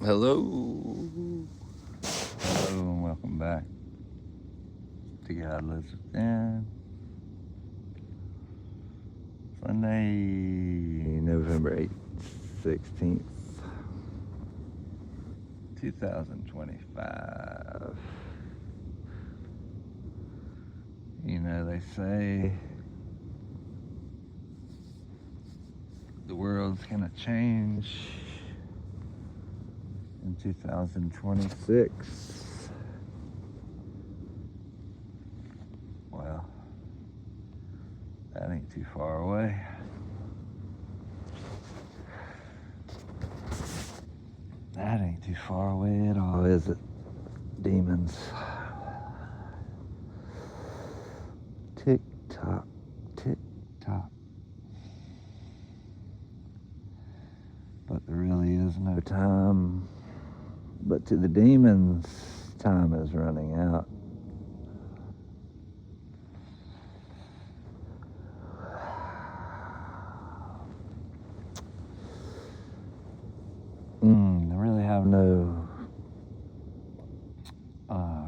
Hello. Hello and welcome back to God Lives Within. Sunday, November 16th, 2025. You know, they say the world's going to change in 2026. Well, that ain't too far away. That ain't too far away at all, is it? Demons. Tick tock, tick tock. But there really is no time. But to the demons, time is running out. I really have no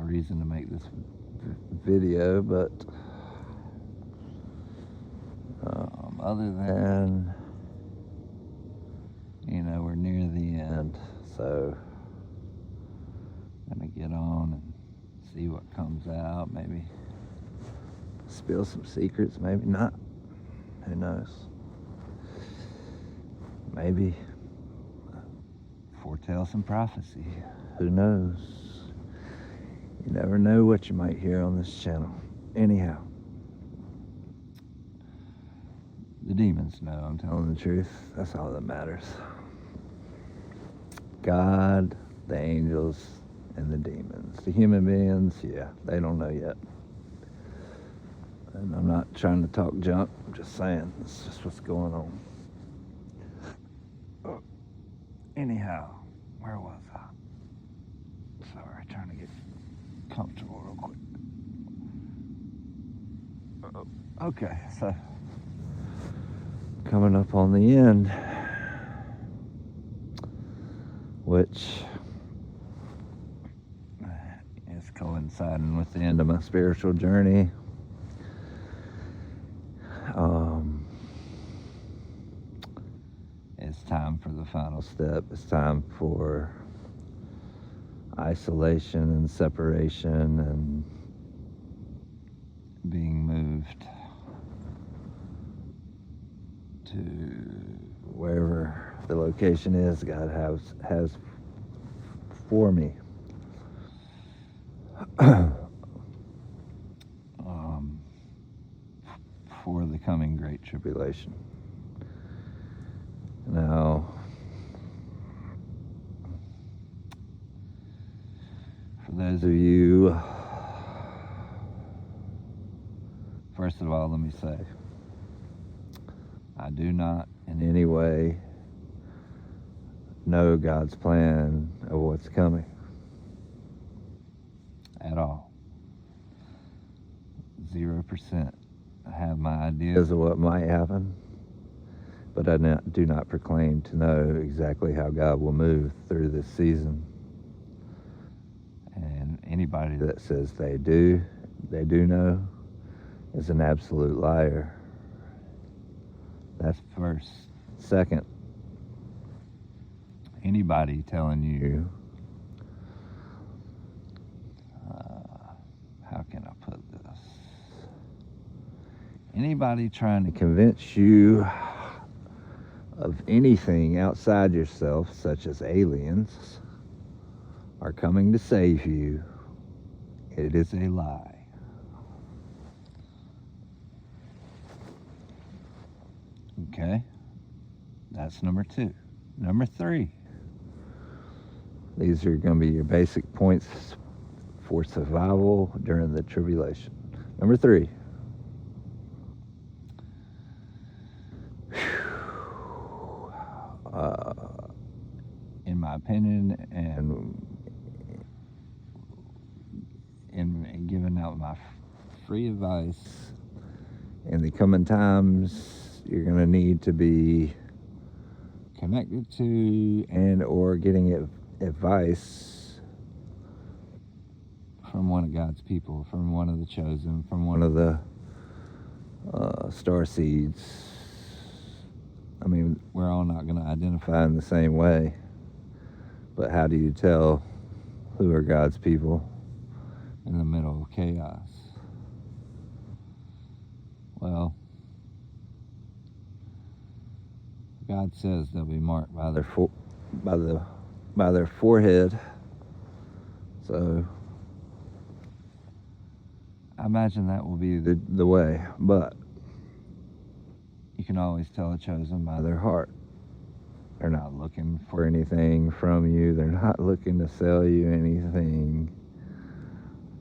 reason to make this video, but other than, you know, we're near the end, so I'm gonna get on and see what comes out. Maybe spill some secrets, maybe not. Who knows? Maybe foretell some prophecy. Who knows? You never know what you might hear on this channel. Anyhow, the demons know I'm telling the truth. That's all that matters. God, the angels, and the demons. The human beings, yeah, they don't know yet. And I'm not trying to talk junk. I'm just saying, it's just what's going on. Anyhow, where was I? Sorry, trying to get comfortable real quick. Okay, so coming up on the end, which is coinciding with the end of my spiritual journey. It's time for the final step. It's time for isolation and separation and being moved to wherever the location is God has for me. For the coming great tribulation. Now, for those of you, first of all, let me say, I do not in any way know God's plan of what's coming at all. 0%. I have my ideas of what might happen, but I do not proclaim to know exactly how God will move through this season. And anybody that says they do know, is an absolute liar. That's first. Second, anybody telling you, how can I put this? Anybody trying to convince you of anything outside yourself, such as aliens, are coming to save you, it is a lie. Okay? That's number 2. Number 3. These are going to be your basic points for survival during the tribulation. Number 3. In my opinion, and in giving out my free advice, in the coming times, you're going to need to be connected to and or getting advice from one of God's people, from one of the chosen, from one of the star seeds. I mean, we're all not going to identify in the same way, but how do you tell who are God's people in the middle of chaos? Well, God says they'll be marked by their forehead. So I imagine that will be the way, but you can always tell a chosen by their heart. They're not looking for anything from you. They're not looking to sell you anything.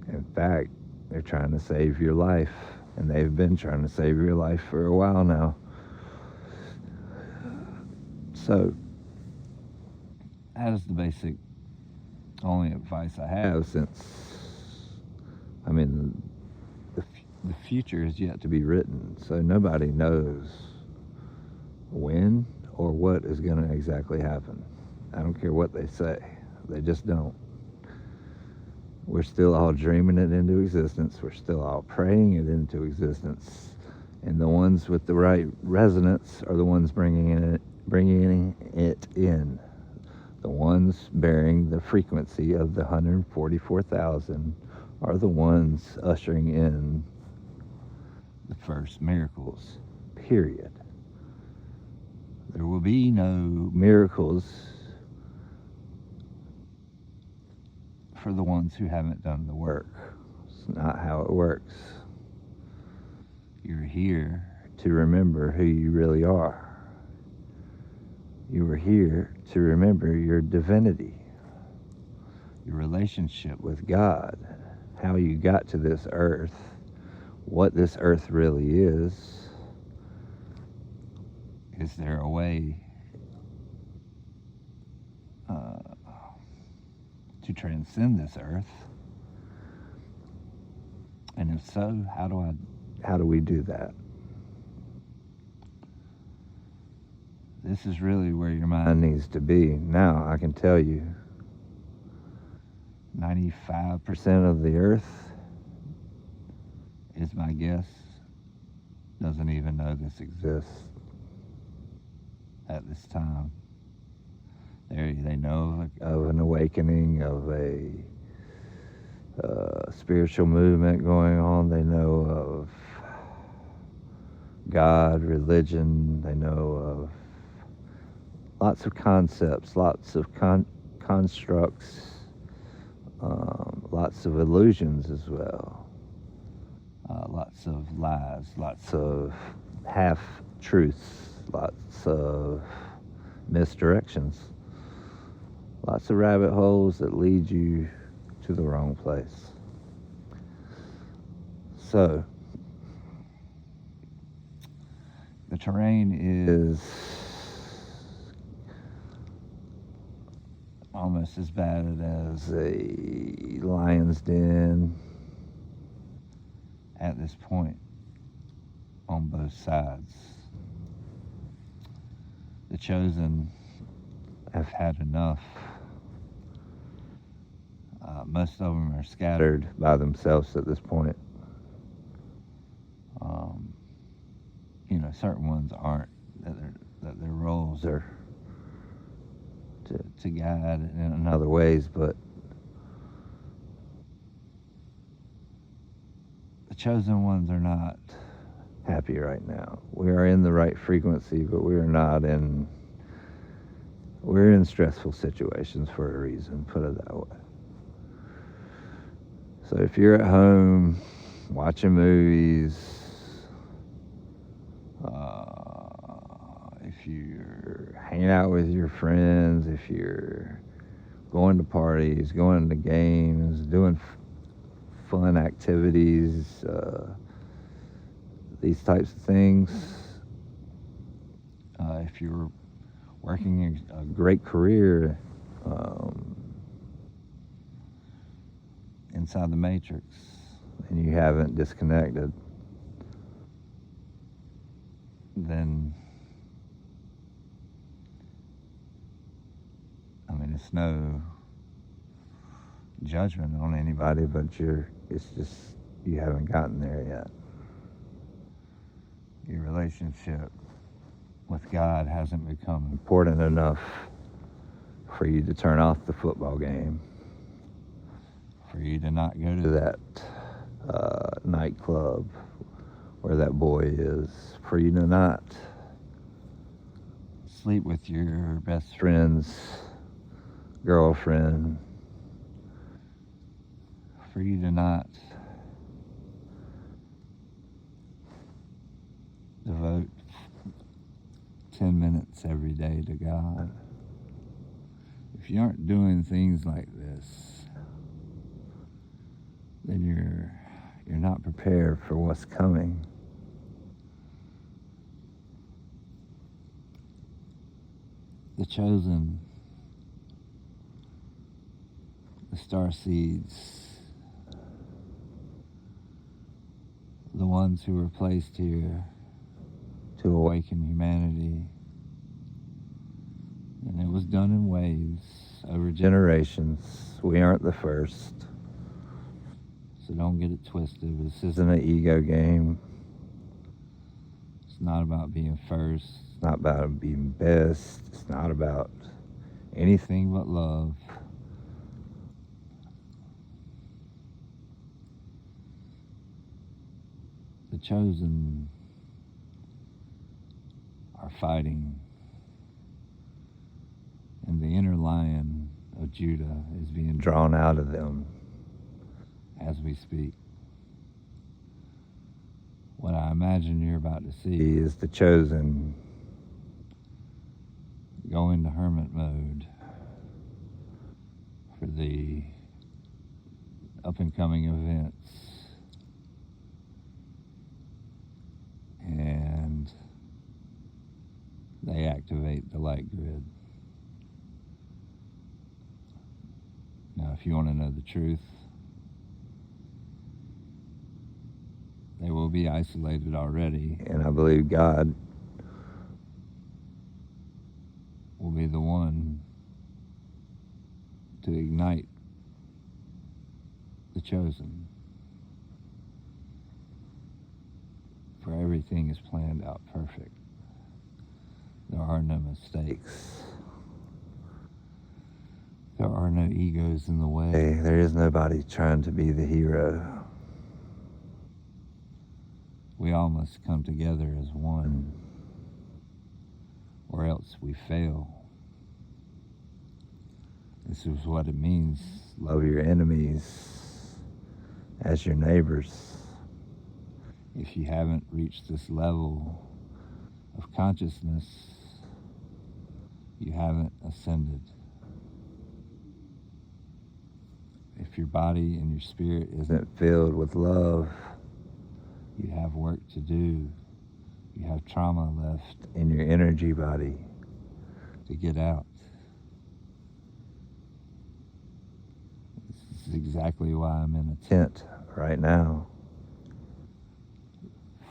In fact, they're trying to save your life, and they've been trying to save your life for a while now. So that is the basic only advice I have, since, I mean, the future is yet to be written, so nobody knows when or what is going to exactly happen. I don't care what they say. They just don't. We're still all dreaming it into existence. We're still all praying it into existence. And the ones with the right resonance are the ones bringing it in. The ones bearing the frequency of the 144,000 are the ones ushering in the first miracles, period. There will be no miracles for the ones who haven't done the work. It's not how it works. You're here to remember who you really are. You are here to remember your divinity, your relationship with God, how you got to this earth, what this earth really is. Is there a way to transcend this earth? And if so, how do we do that? This is really where your mind needs to be. Now, I can tell you, 95% of the earth, is my guess, doesn't even know this exists at this time. They know of an awakening, of a spiritual movement going on. They know of God, religion. They know of lots of concepts, lots of constructs, lots of illusions as well. Lots of lies, lots of half-truths, lots of misdirections, lots of rabbit holes that lead you to the wrong place. So, the terrain is almost as bad as a lion's den at this point on both sides. The chosen have had enough. Most of them are scattered by themselves at this point. Certain ones aren't, that their roles are to guide in other ways, but the chosen ones are not happy right now. We are in the right frequency, but we're in stressful situations for a reason, put it that way. So if you're at home watching movies, if you're hanging out with your friends, if you're going to parties, going to games, doing fun activities, these types of things, if you're working a great career inside the matrix and you haven't disconnected, then it's no judgment on anybody, but it's just you haven't gotten there yet. Your relationship with God hasn't become important enough for you to turn off the football game, for you to not go to that nightclub where that boy is, for you to not sleep with your best friend's girlfriend, for you to not devote 10 minutes every day to God. If you aren't doing things like this, then you're not prepared for what's coming. The chosen, the star seeds, the ones who were placed here to awaken humanity. And it was done in waves over generations. We aren't the first. So don't get it twisted. This isn't an ego game. It's not about being first. It's not about being best. It's not about anything but love. The chosen are fighting, and the inner lion of Judah is being drawn out of them as we speak. What I imagine you're about to see is the chosen go into hermit mode for the up and coming events. And they activate the light grid. Now, if you want to know the truth, they will be isolated already, and I believe God will be the one to ignite the chosen. For everything is planned out perfect. There are no mistakes. There are no egos in the way. There is nobody trying to be the hero. We all must come together as one, or else we fail. This is what it means. Love your enemies as your neighbors. If you haven't reached this level of consciousness, you haven't ascended. If your body and your spirit isn't filled with love, you have work to do. You have trauma left in your energy body to get out. This is exactly why I'm in a tent right now,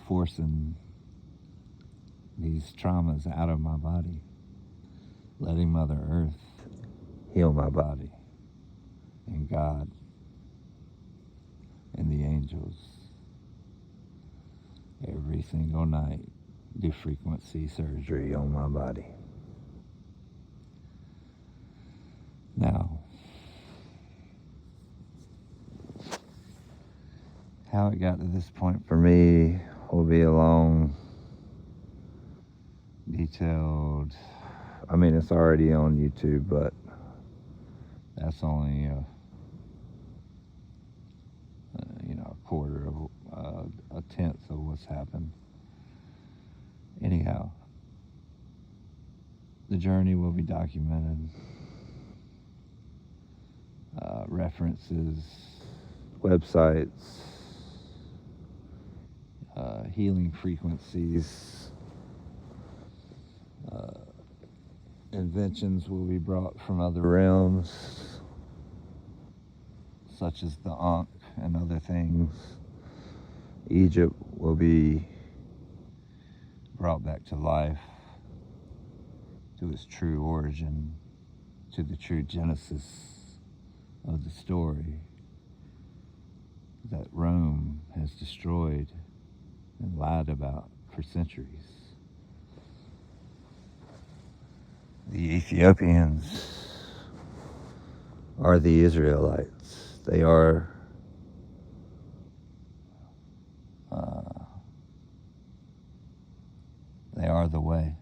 forcing these traumas out of my body, letting Mother Earth heal my body, and God and the angels every single night do frequency surgery on my body. Now, how it got to this point for me will be a long, detailed, it's already on YouTube, but that's only a quarter of a tenth of what's happened. Anyhow, the journey will be documented. References, websites, healing frequencies, inventions will be brought from other realms, such as the Ankh and other things. Egypt will be brought back to life, to its true origin, to the true genesis of the story that Rome has destroyed and lied about for centuries. The Ethiopians are the Israelites. They are the way.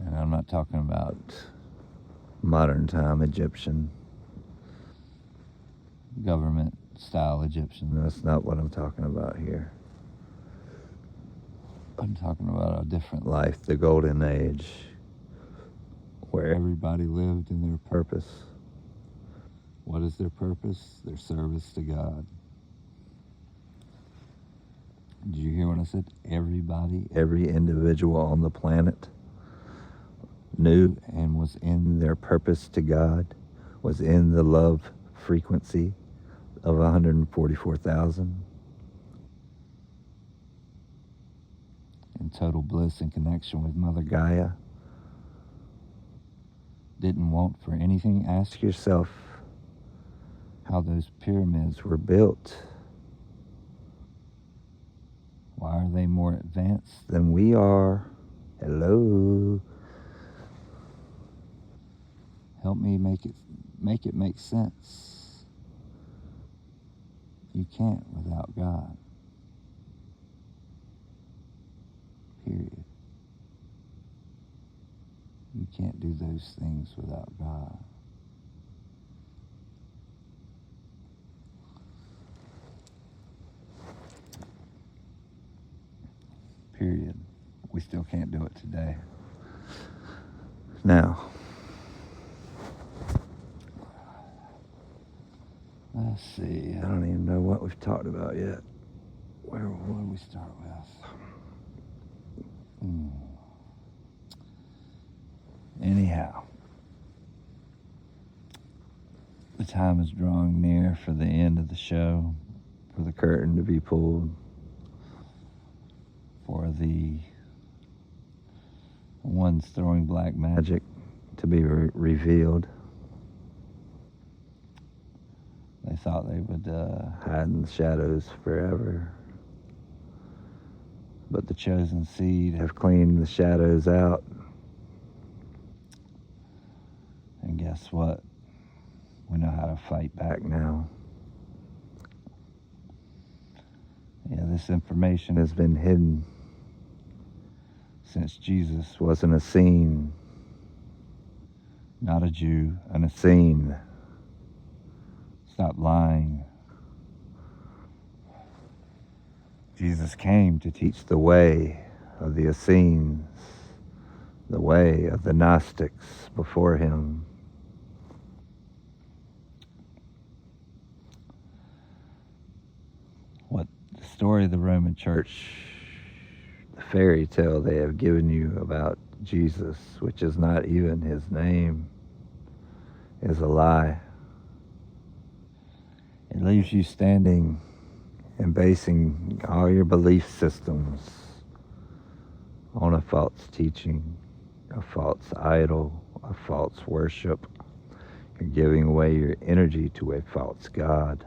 And I'm not talking about modern time Egyptian, government style Egyptian. That's not what I'm talking about here. I'm talking about a different life, the golden age, where everybody lived in their purpose. What is their purpose? Their service to God. Did you hear what I said? Everybody, every individual on the planet knew and was in their purpose to God, was in the love frequency of 144,000. In total bliss and connection with Mother Gaia. Didn't want for anything. Ask yourself how those pyramids were built. Why are they more advanced than we are? Hello. Help me make it make sense. You can't without God. Period. You can't do those things without God. Period. We still can't do it today. Now, let's see. I don't even know what we've talked about yet. What do we start with? Anyhow, the time is drawing near for the end of the show, for the curtain to be pulled, for the ones throwing black magic to be revealed. They thought they would hide in the shadows forever. But the chosen seed have cleaned the shadows out. And guess what? We know how to fight back now. Yeah, this information has been hidden since Jesus was an Essene. Not a Jew, an Essene. Stop lying. Jesus came to teach the way of the Essenes, the way of the Gnostics before him. What the story of the Roman Church, the fairy tale they have given you about Jesus, which is not even his name, is a lie. It leaves you standing and basing all your belief systems on a false teaching, a false idol, a false worship. You're giving away your energy to a false God.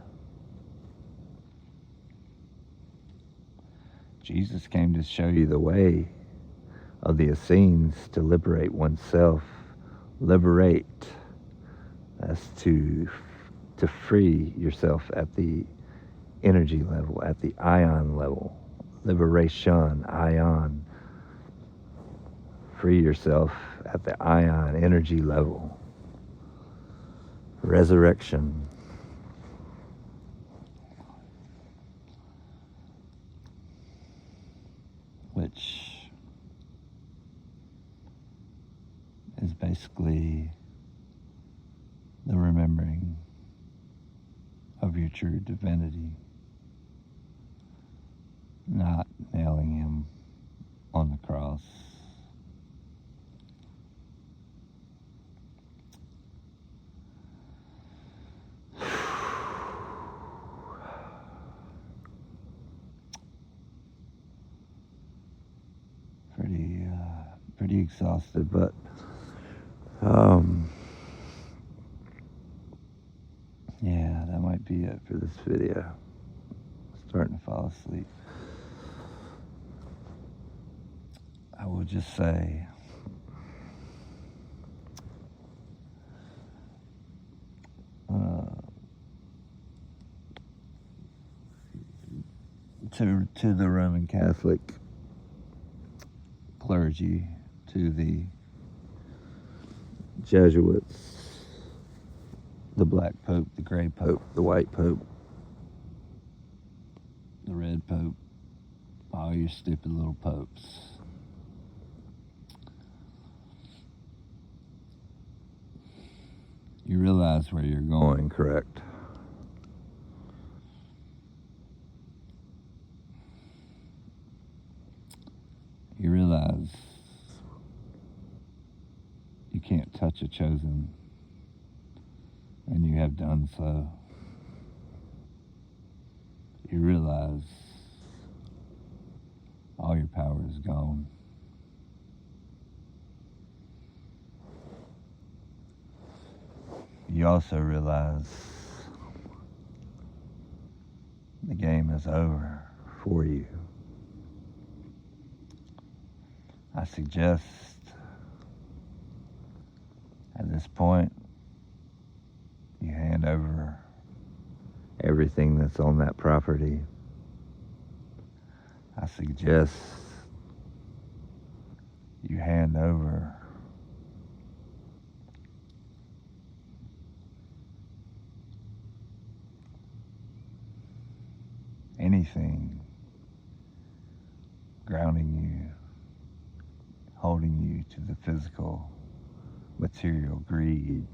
Jesus came to show you the way of the Essenes to liberate oneself. Liberate. That's to free yourself at the energy level, at the ion level. Liberation, ion. Free yourself at the ion energy level. Resurrection. Which is basically the remembering of your true divinity, not nailing him on the cross. Pretty exhausted, but Yeah, that might be it for this video. Starting to fall asleep. I will just say, to the Roman Catholic clergy, to the Jesuits, the Black Pope, the Gray Pope, the White Pope, the Red Pope, all your stupid little popes. You realize where you're going, correct? You realize you can't touch a chosen, and you have done so. You realize all your power is gone. You also realize the game is over for you. I suggest at this point you hand over everything that's on that property. I suggest you hand over anything grounding you, holding you to the physical, material greed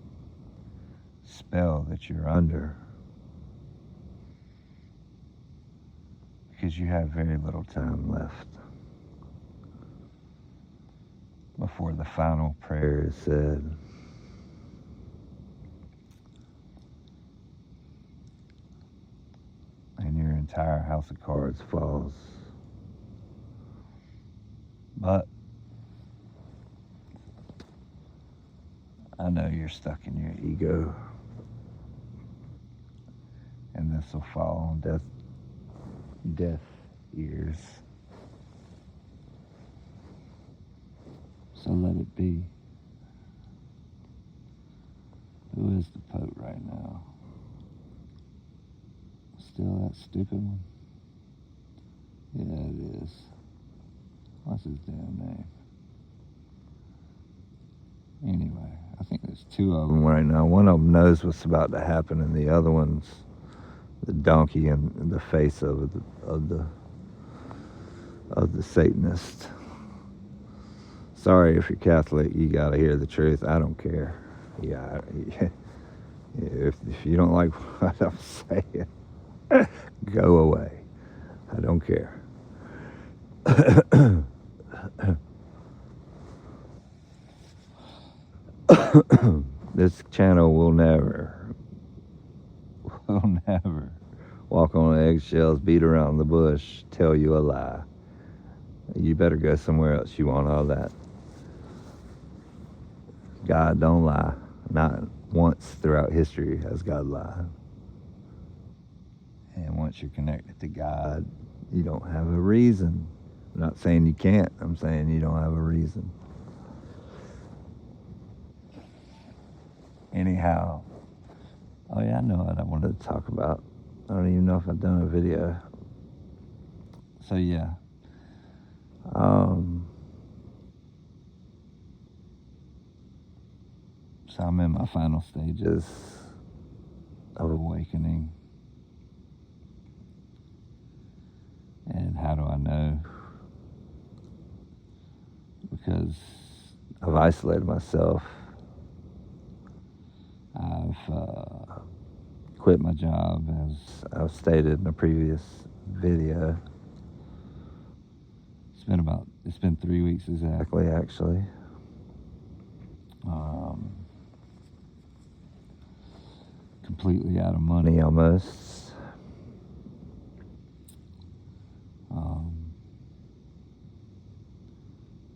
spell that you're under, because you have very little time left before the final prayer is said. And your entire house of cards falls. But I know you're stuck in your ego, and this will fall on deaf ears. So let it be. Who is the Pope right now? Still that stupid one? Yeah, it is. What's his damn name? Anyway, I think there's two of them right now. One of them knows what's about to happen, and the other one's the donkey in the face of the Satanist. Sorry if you're Catholic, you gotta hear the truth. I don't care. Yeah, if you don't like what I'm saying, go away. I don't care. This channel will never walk on eggshells, beat around the bush, tell you a lie. You better go somewhere else. You want all that. God don't lie. Not once throughout history has God lied. And once you're connected to God, you don't have a reason. I'm not saying you can't. I'm saying you don't have a reason. Anyhow. Oh yeah, I know what I wanted to talk about. I don't even know if I've done a video. So yeah. So I'm in my final stages of awakening. And how do I know? Because I've isolated myself. I've quit my job, as I've stated in a previous video. It's been 3 weeks exactly, actually. Completely out of money almost.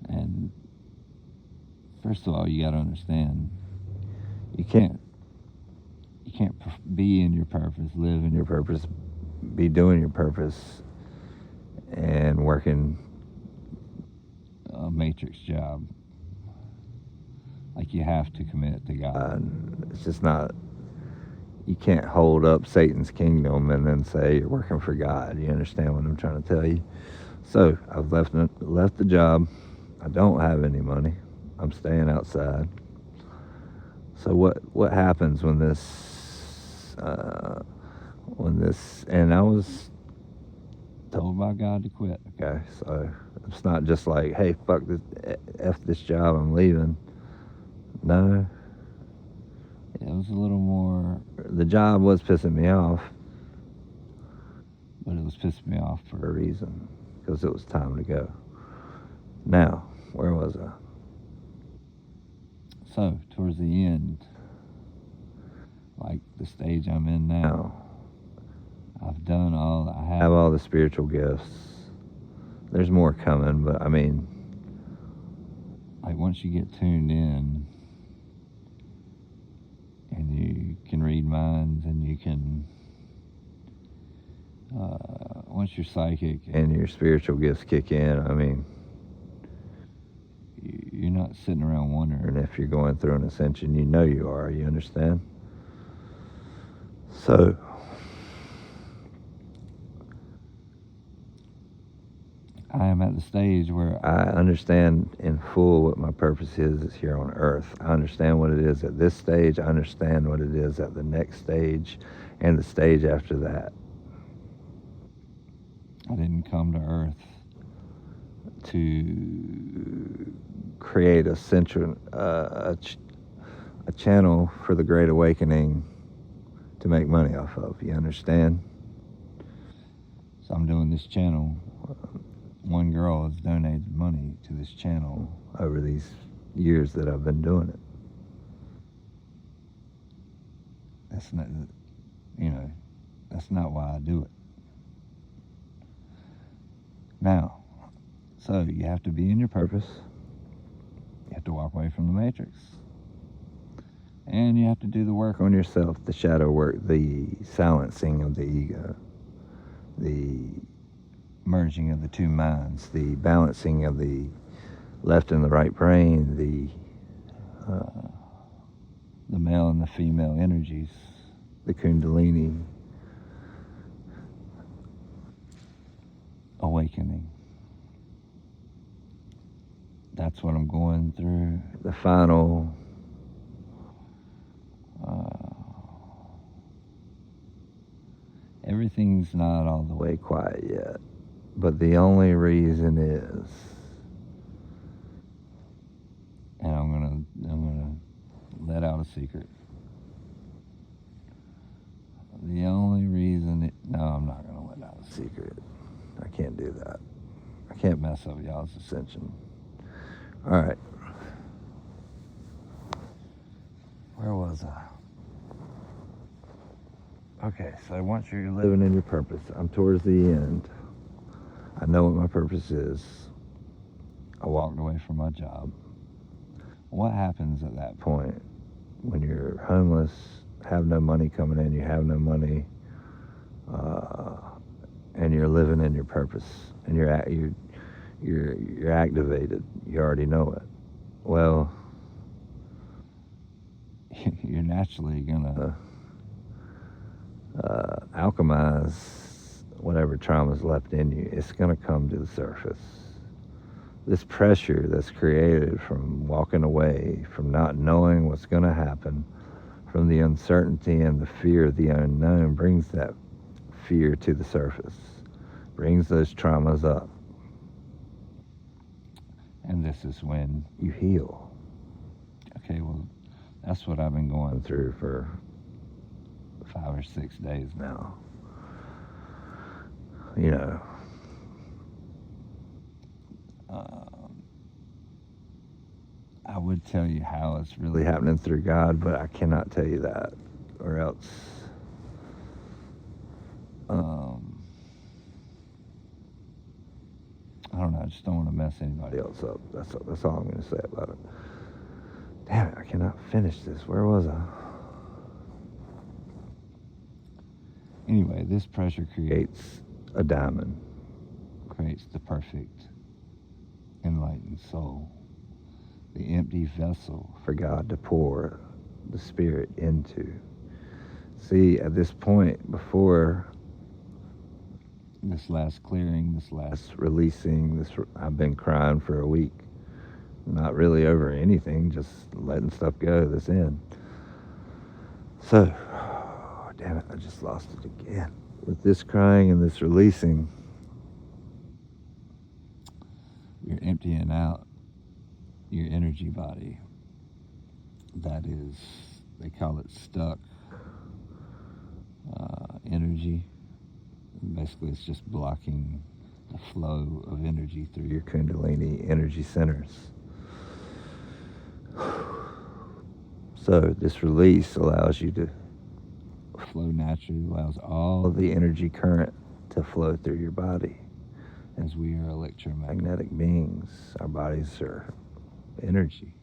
And first of all, you got to understand, you can't can't be in your purpose, live in your purpose, be doing your purpose, and working a matrix job. Like, you have to commit to God. It's just not, you can't hold up Satan's kingdom and then say you're working for God. You understand what I'm trying to tell you? So I've left the job. I don't have any money. I'm staying outside. So what happens when this and I was told by God to quit. Okay, so it's not just like, hey, fuck this, f this job, I'm leaving. No, it was a little more. The job was pissing me off, but it was pissing me off for a reason, because it was time to go. Now, where was I? So, towards the end, like the stage I'm in now, I have all the spiritual gifts. There's more coming, but I mean, like, once you get tuned in, and you can read minds, and you can, once you're psychic and your spiritual gifts kick in, I mean, you're not sitting around wondering if you're going through an ascension. You know you are. You understand? So, I am at the stage where I understand in full what my purpose is here on earth. I understand what it is at this stage. I understand what it is at the next stage and the stage after that. I didn't come to earth to create a channel for the Great Awakening to make money off of. You understand? So I'm doing this channel. One girl has donated money to this channel over these years that I've been doing it. That's not, that's not why I do it. Now, so you have to be in your purpose. You have to walk away from the matrix. And you have to do the work on yourself, the shadow work, the silencing of the ego, the merging of the two minds, the balancing of the left and the right brain, the male and the female energies, the Kundalini awakening. That's what I'm going through. The final everything's not all the way quiet yet, but the only reason is, and I'm gonna let out a secret. The only reason no, I'm not gonna let out a secret. I can't do that. I can't mess up y'all's ascension. All right. Where was I? Okay, so once you're living in your purpose, I'm towards the end. I know what my purpose is. I walked away from my job. What happens at that point when you're homeless, have no money coming in, you have no money, and you're living in your purpose, and you're activated? You already know it. Well, you're naturally gonna alchemize whatever trauma's left in you. It's gonna come to the surface. This pressure that's created from walking away, from not knowing what's gonna happen, from the uncertainty and the fear of the unknown, brings that fear to the surface, brings those traumas up. And this is when you heal. Okay, well, that's what I've been going through for 5 or 6 days now. You know, I would tell you how it's really happening through God, but I cannot tell you that, or else I don't know, I just don't want to mess anybody else up. That's all I'm going to say about it. Damn it, I cannot finish this. Where was I? Anyway, this pressure creates a diamond, creates the perfect enlightened soul, the empty vessel for God to pour the Spirit into. See, at this point, before this last clearing, this last releasing, I've been crying for a week. Not really over anything, just letting stuff go this end. So, damn it, I just lost it again. With this crying and this releasing, you're emptying out your energy body. That is, they call it stuck energy. Basically, it's just blocking the flow of energy through your Kundalini energy centers. So this release allows you to flow naturally, allows all of the energy current to flow through your body. As we are electromagnetic beings, our bodies are energy.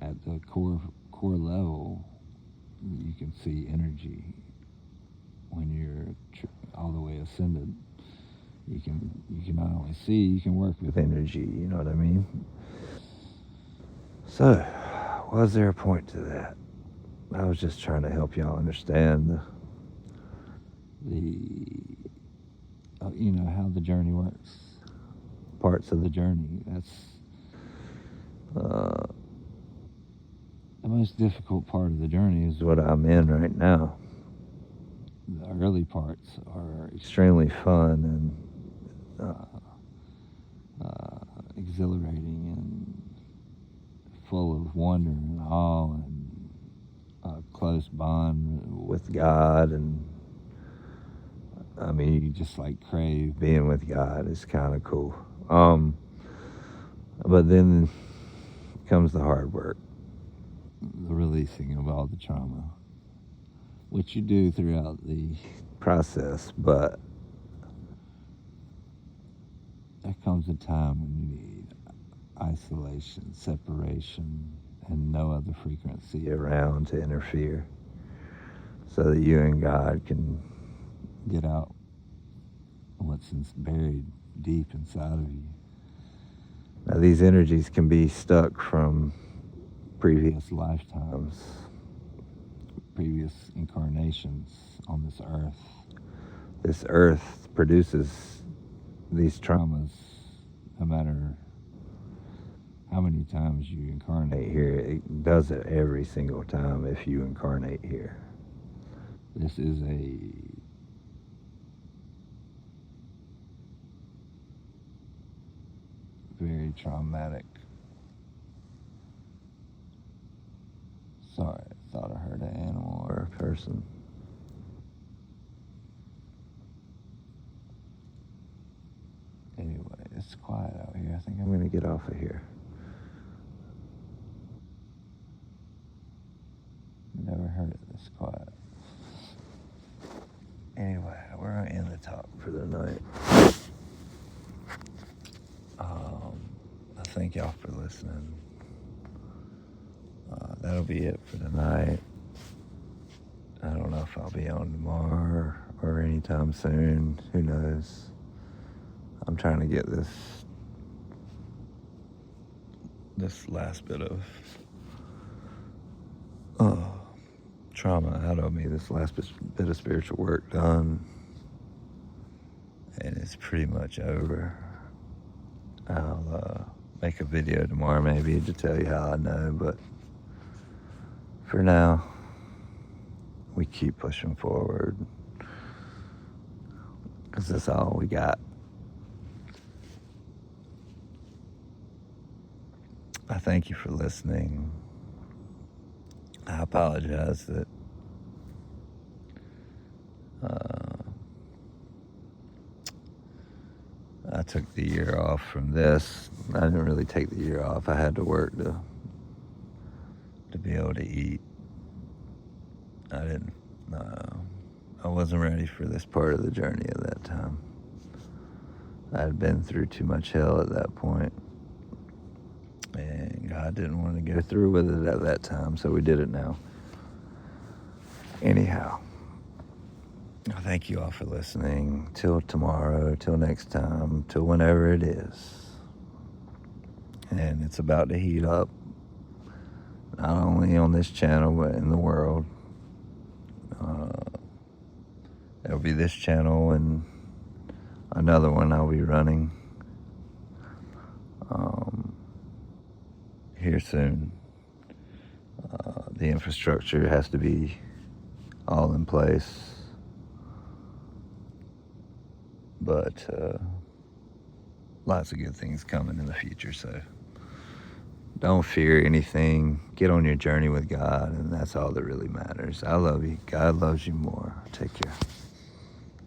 At the core level, you can see energy. When you're all the way ascended, you can not only see, you can work with energy. You know what I mean? So, was there a point to that? I was just trying to help y'all understand how the journey works. Parts of the journey. That's the most difficult part of the journey is what I'm in right now. The early parts are extremely fun and exhilarating and full of wonder and awe and a close bond with God. And I mean, you just like crave being with God. It's kind of cool. But then comes the hard work, the releasing of all the trauma, which you do throughout the process, but there comes a time when you need isolation, separation, and no other frequency around to interfere so that you and God can get out what's buried deep inside of you. Now, these energies can be stuck from previous lifetimes, previous incarnations on this earth. This earth produces these traumas no matter how many times you incarnate here. It does it every single time if you incarnate here. This is a very traumatic. Sorry, I thought I heard an animal or a person. Anyway, it's quiet out here. I think I'm going to get off of here. Never heard it this quiet. Anyway, we're going to end the talk for the night. I thank y'all for listening. That'll be it for tonight. I don't know if I'll be on tomorrow or anytime soon. Who knows? I'm trying to get this last bit of trauma out of me, this last bit of spiritual work done, and it's pretty much over. I'll make a video tomorrow maybe to tell you how I know, but for now, we keep pushing forward because that's all we got. I thank you for listening. I apologize that I took the year off from this. I didn't really take the year off. I had to work to be able to eat. I wasn't ready for this part of the journey at that time. I had been through too much hell at that point, and God didn't want to go through with it at that time, so we did it now. Anyhow, I thank you all for listening. Till tomorrow, till next time, till whenever it is. And it's about to heat up, not only on this channel, but in the world. There'll be this channel and another one I'll be running here soon. The infrastructure has to be all in place. But lots of good things coming in the future, so don't fear anything. Get on your journey with God, and that's all that really matters. I love you. God loves you more. Take care.